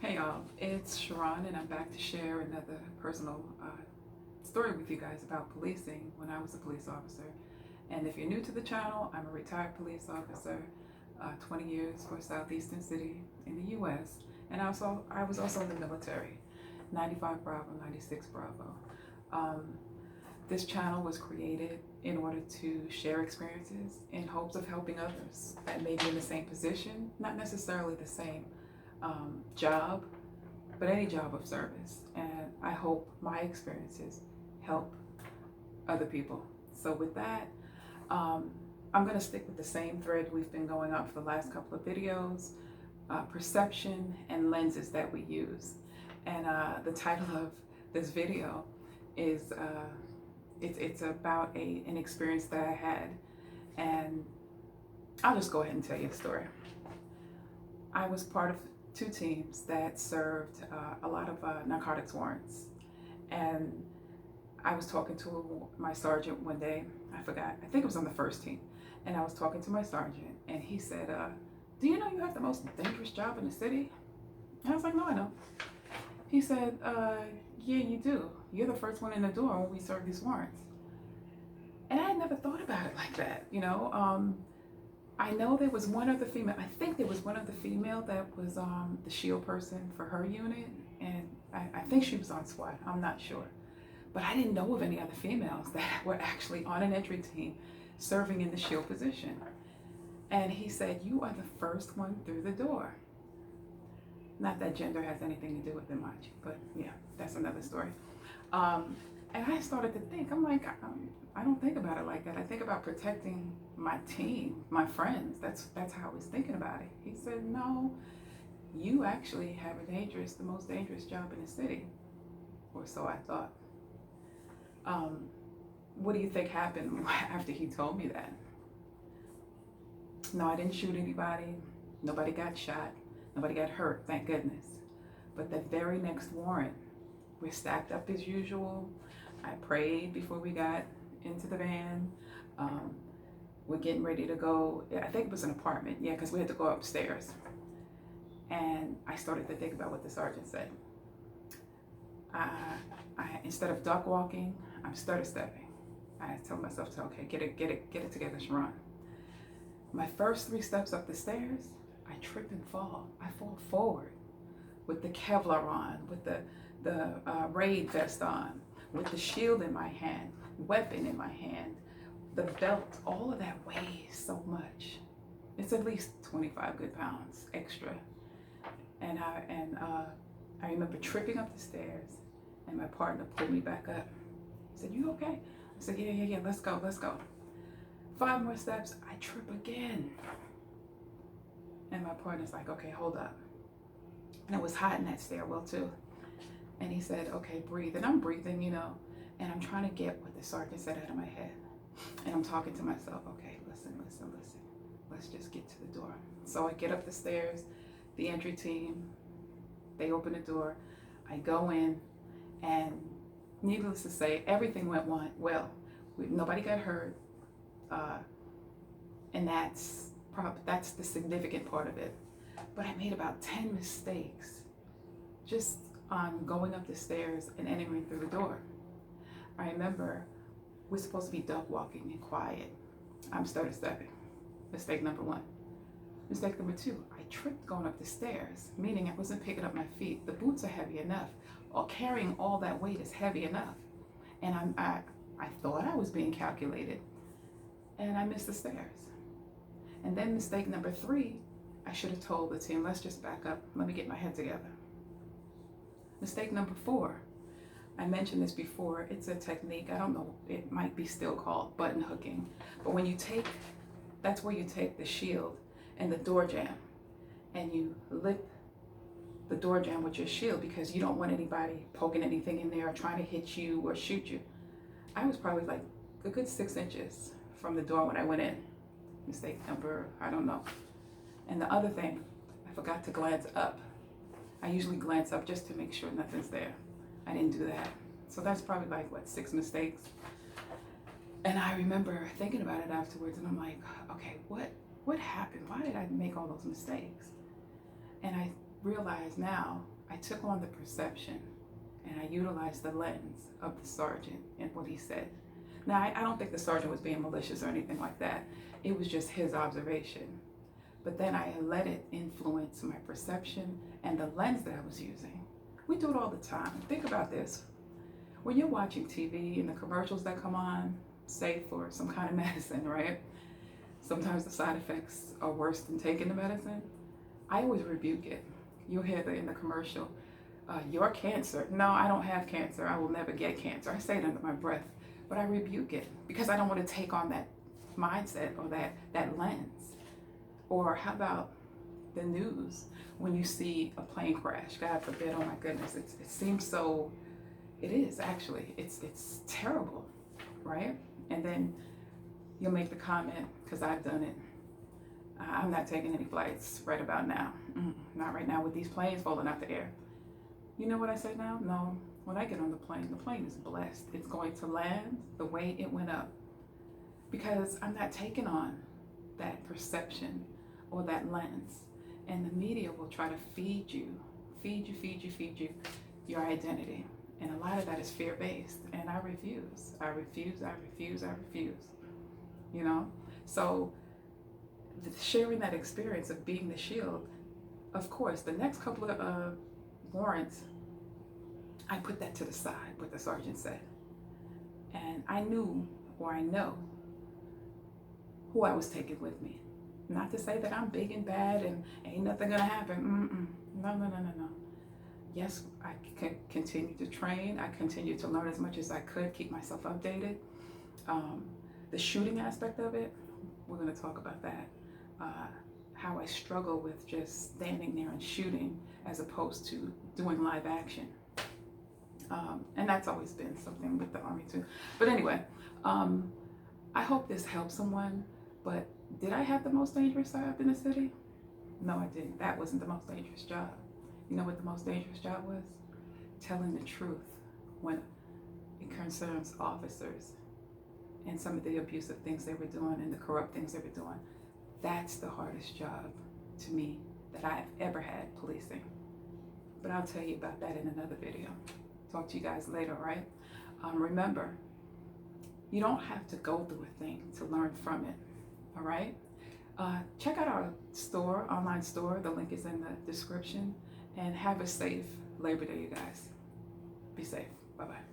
Hey y'all, it's Sharon and I'm back to share another personal story with you guys about policing when I was a police officer. And if you're new to the channel, I'm a retired police officer, 20 years for Southeastern City in the US. And I was also in the military, 95 Bravo, 96 Bravo. Um, this channel was created in order to share experiences in hopes of helping others that may be in the same position, not necessarily the same job, but any job of service. And I hope my experiences help other people. So with that, I'm going to stick with the same thread we've been going on for the last couple of videos, perception and lenses that we use. And the title of this video is it's about an experience that I had, and I'll just go ahead and tell you the story. I was part of two teams that served a lot of narcotics warrants, and I was talking to my sergeant one day. I forgot, I think it was on the first team, and I was talking to my sergeant, and he said, do you know you have the most dangerous job in the city? And I was like, no, I don't. He said, yeah, you do. You're the first one in the door when we serve these warrants. And I had never thought about it like that, you know. I know there was one other female, I think there was one other female that was the shield person for her unit, and I think she was on SWAT, I'm not sure. But I didn't know of any other females that were actually on an entry team serving in the shield position. And he said, you are the first one through the door. Not that gender has anything to do with it much, but yeah, that's another story. And I started to think, I'm like, I don't think about it like that. I think about protecting my team, my friends. That's how I was thinking about it. He said, no, you actually have the most dangerous job in the city. Or so I thought. What do you think happened after he told me that? No, I didn't shoot anybody. Nobody got shot. Nobody got hurt, thank goodness. But the very next warrant, we're stacked up as usual. I prayed before we got into the van. We're getting ready to go. I think it was an apartment, yeah, because we had to go upstairs. And I started to think about what the sergeant said. Instead of duck walking, I'm stutter stepping. I told myself, okay, get it together, Sharon. My first 3 steps up the stairs, I trip and fall. I fall forward with the Kevlar on, with the raid vest on, with the shield in my hand, weapon in my hand, the belt. All of that weighs so much. It's at least 25 good pounds extra. And I remember tripping up the stairs, and my partner pulled me back up. He said, "You okay?" I said, "Yeah, let's go. 5 more steps, I trip again. And my partner's like, okay, hold up. And it was hot in that stairwell too. And he said, okay, breathe. And I'm breathing, you know, and I'm trying to get what the sergeant said out of my head. And I'm talking to myself, okay, listen. Let's just get to the door. So I get up the stairs, the entry team, they open the door. I go in, and needless to say, everything went well. Nobody got hurt. And that's the significant part of it. But I made about 10 mistakes just on going up the stairs and entering through the door. I remember we're supposed to be duck walking and quiet. I'm stutter stepping. Mistake number 1. Mistake number 2, I tripped going up the stairs, meaning I wasn't picking up my feet. The boots are heavy enough, or carrying all that weight is heavy enough. And I thought I was being calculated, and I missed the stairs. And then mistake number 3, I should have told the team, let's just back up. Let me get my head together. Mistake number 4, I mentioned this before. It's a technique. I don't know. It might be still called button hooking. But when you that's where you take the shield and the door jamb, and you lip the door jamb with your shield because you don't want anybody poking anything in there or trying to hit you or shoot you. I was probably like a good 6 inches from the door when I went in. Mistake number, I don't know. And the other thing, I forgot to glance up. I usually glance up just to make sure nothing's there. I didn't do that. So that's probably like, 6 mistakes. And I remember thinking about it afterwards, and I'm like, okay, what happened? Why did I make all those mistakes? And realize now I took on the perception and I utilized the lens of the sergeant and what he said. Now, I don't think the sergeant was being malicious or anything like that. It was just his observation. But then I let it influence my perception and the lens that I was using. We do it all the time. Think about this. When you're watching TV and the commercials that come on, say for some kind of medicine, right? Sometimes the side effects are worse than taking the medicine. I always rebuke it. You'll hear in the commercial, your cancer. No, I don't have cancer. I will never get cancer. I say it under my breath, but I rebuke it because I don't want to take on that mindset or that lens. Or how about the news when you see a plane crash? God forbid, oh my goodness, it seems so, it is actually, it's terrible, right? And then you'll make the comment, because I've done it, I'm not taking any flights right about now. Not right now with these planes falling out the air. You know what I say now? No, when I get on the plane is blessed. It's going to land the way it went up. Because I'm not taking on that perception or that lens. And the media will try to feed you your identity. And a lot of that is fear-based. And I refuse. You know? So sharing that experience of being the shield, of course, the next couple of warrants, I put that to the side, what the sergeant said. And I knew, or I know, who I was taking with me. Not to say that I'm big and bad and ain't nothing gonna happen. No. Yes, I continue to train. I continue to learn as much as I could, keep myself updated. The shooting aspect of it, we're gonna talk about that. How I struggle with just standing there and shooting as opposed to doing live action. And that's always been something with the Army too. But anyway, I hope this helps someone, but did I have the most dangerous job in the city? No, I didn't. That wasn't the most dangerous job. You know what the most dangerous job was? Telling the truth when it concerns officers and some of the abusive things they were doing and the corrupt things they were doing. That's the hardest job to me that I've ever had, policing. But I'll tell you about that in another video. Talk to you guys later, all right? Remember, you don't have to go through a thing to learn from it, all right? Check out our store, online store. The link is in the description. And have a safe Labor Day, you guys. Be safe. Bye-bye.